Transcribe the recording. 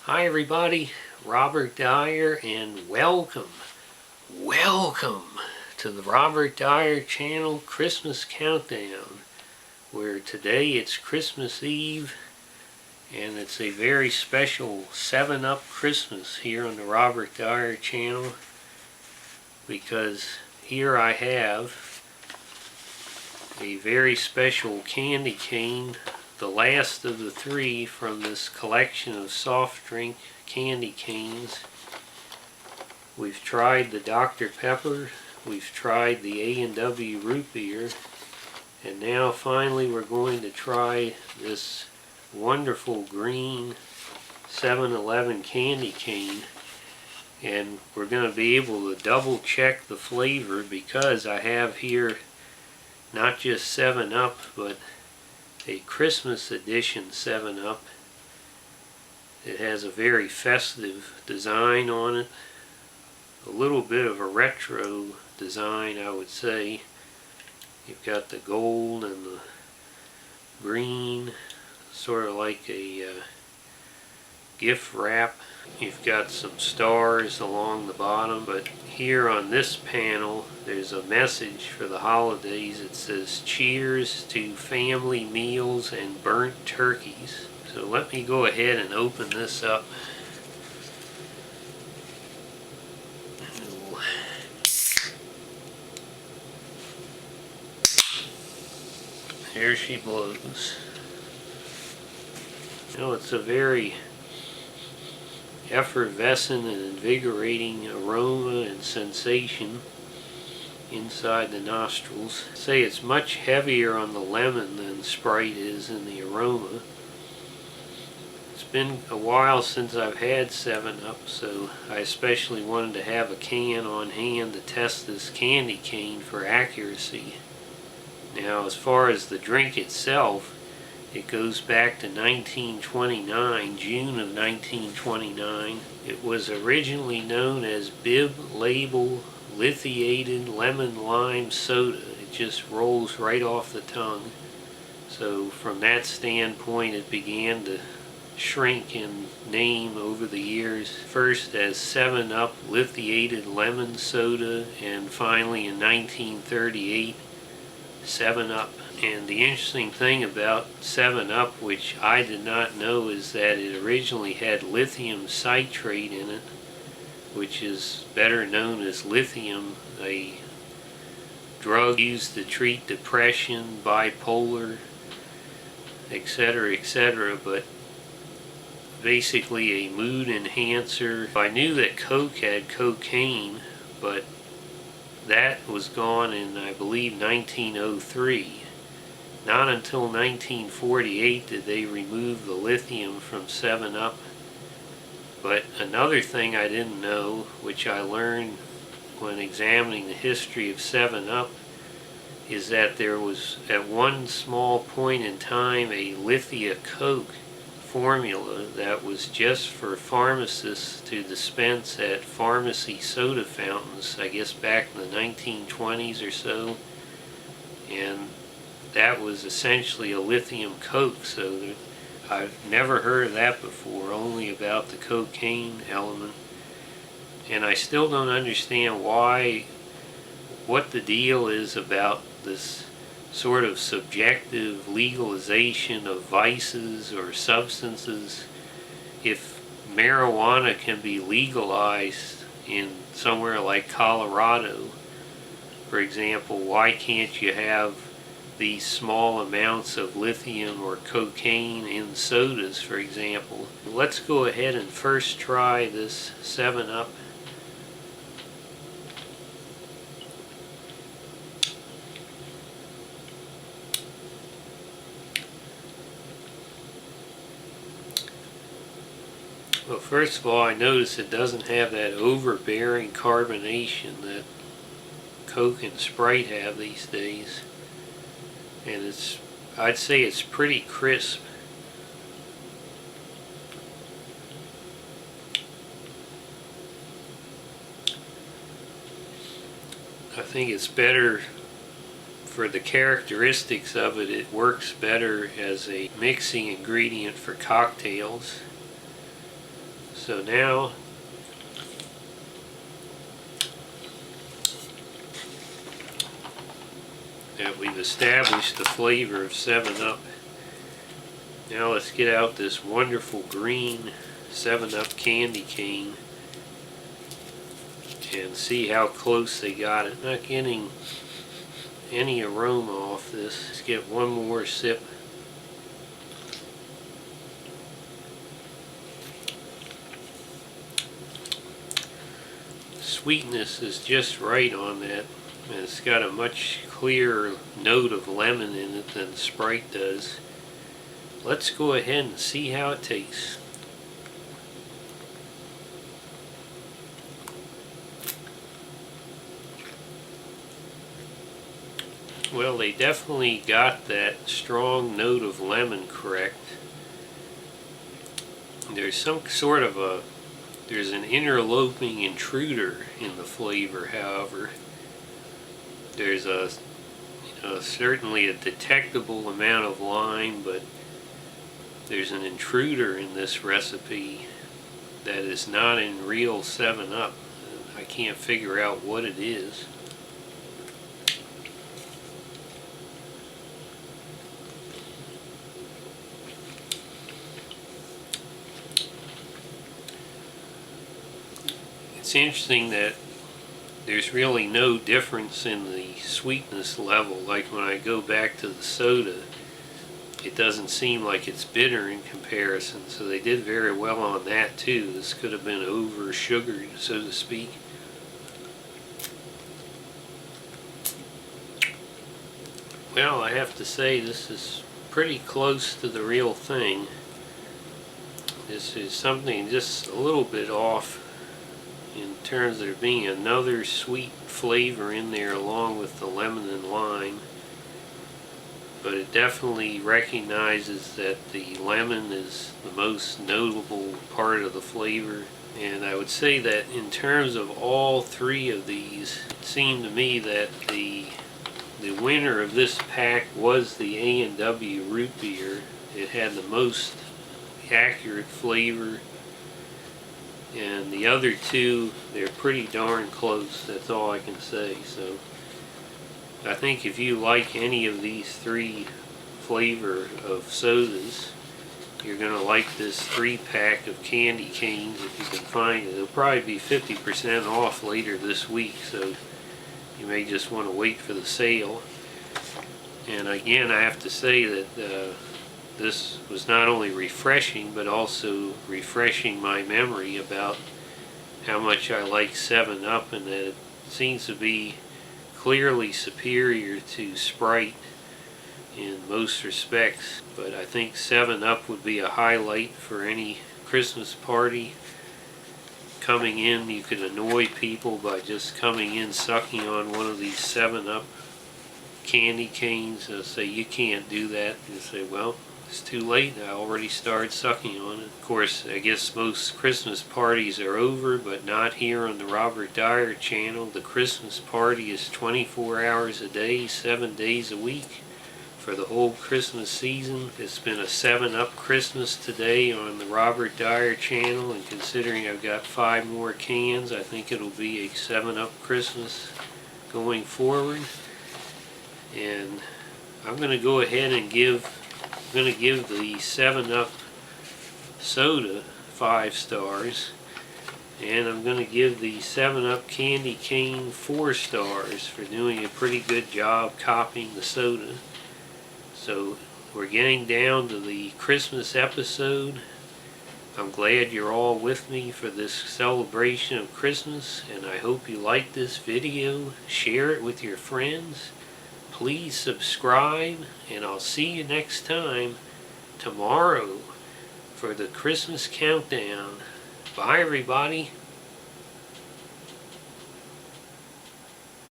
Hi everybody, Robert Dyer, and welcome to the Robert Dyer channel Christmas Countdown, where today it's Christmas Eve and it's a very special 7-Up Christmas here on the Robert Dyer channel, because here I have a very special candy cane, the last of the three from this collection of soft drink candy canes. We've tried the Dr. Pepper, we've tried the A&W Root Beer, and now finally we're going to try this wonderful green 7-Eleven candy cane. And we're going to be able to double check the flavor, because I have here not just 7-Up, but a Christmas edition 7-Up. It has a very festive design on it, a little bit of a retro design, I would say. You've got the gold and the green, sort of like a gift wrap. You've got some stars along the bottom, but here on this panel there's a message for the holidays. It says, "Cheers to family meals and burnt turkeys." So let me go ahead and open this up. There she blows. You know, it's a very effervescent and invigorating aroma and sensation inside the nostrils. I'd say it's much heavier on the lemon than Sprite is in the aroma. It's been a while since I've had 7-Up, so I especially wanted to have a can on hand to test this candy cane for accuracy. Now, as far as the drink itself, it goes back to 1929, June of 1929. It was originally known as Bib Label Lithiated Lemon Lime Soda. It just rolls right off the tongue. So from that standpoint, it began to shrink in name over the years. First as 7-Up Lithiated Lemon Soda, and finally in 1938, 7-Up. And the interesting thing about 7-Up, which I did not know, is that it originally had lithium citrate in it, which is better known as lithium, a drug used to treat depression, bipolar, etc., etc., but basically a mood enhancer. I knew that Coke had cocaine, but that was gone in, I believe, 1903. Not until 1948 did they remove the lithium from 7-Up. But another thing I didn't know, which I learned when examining the history of 7-Up, is that there was at one small point in time a Lithia Coke formula that was just for pharmacists to dispense at pharmacy soda fountains, I guess back in the 1920s or so. And that was essentially a lithium Coke, so I've never heard of that before, only about the cocaine element. And I still don't understand what the deal is about this sort of subjective legalization of vices or substances. If marijuana can be legalized in somewhere like Colorado, for example, why can't you have these small amounts of lithium or cocaine in sodas, for example? Let's go ahead and first try this 7-Up. Well, first of all, I notice it doesn't have that overbearing carbonation that Coke and Sprite have these days. And I'd say it's pretty crisp. I think it's better for the characteristics of it. It works better as a mixing ingredient for cocktails. So now that we've established the flavor of 7-Up, now let's get out this wonderful green 7-Up candy cane and see how close they got it. Not getting any aroma off this. Let's get one more sip. Sweetness is just right on that, and it's got a much clearer note of lemon in it than Sprite does. Let's go ahead and see how it tastes. Well, they definitely got that strong note of lemon correct. There's some sort of there's an interloping intruder in the flavor, however. There's certainly a detectable amount of lime, but there's an intruder in this recipe that is not in real 7-Up. I can't figure out what it is. It's interesting that there's really no difference in the sweetness level. Like when I go back to the soda, it doesn't seem like it's bitter in comparison, so they did very well on that too. This could have been over sugared, so to speak. Well, I have to say this is pretty close to the real thing. This is something just a little bit off in terms of there being another sweet flavor in there along with the lemon and lime, but it definitely recognizes that the lemon is the most notable part of the flavor. And I would say that in terms of all three of these, it seemed to me that the winner of this pack was the A&W root beer. It had the most accurate flavor, and the other two, they're pretty darn close. That's all I can say. So I think if you like any of these three flavor of sodas, you're going to like this 3-pack of candy canes if you can find it. It'll probably be 50% off later this week, so you may just want to wait for the sale. And again, I have to say that this was not only refreshing, but also refreshing my memory about how much I like 7-Up, and that it seems to be clearly superior to Sprite in most respects. But I think 7-Up would be a highlight for any Christmas party. Coming in, you could annoy people by just coming in sucking on one of these 7-Up candy canes. They'll say, you can't do that. You say, well, it's too late. I already started sucking on it. Of course, I guess most Christmas parties are over, but not here on the Robert Dyer channel. The Christmas party is 24 hours a day, 7 days a week for the whole Christmas season. It's been a 7-Up Christmas today on the Robert Dyer channel, and considering I've got 5 more cans, I think it'll be a 7-Up Christmas going forward. And I'm going to go ahead and give the 7-Up soda 5 stars, and I'm going to give the 7-Up candy cane 4 stars for doing a pretty good job copying the soda. So we're getting down to the Christmas episode. I'm glad you're all with me for this celebration of Christmas, and I hope you like this video. Share it with your friends. Please subscribe, and I'll see you next time tomorrow for the Christmas countdown. Bye, everybody.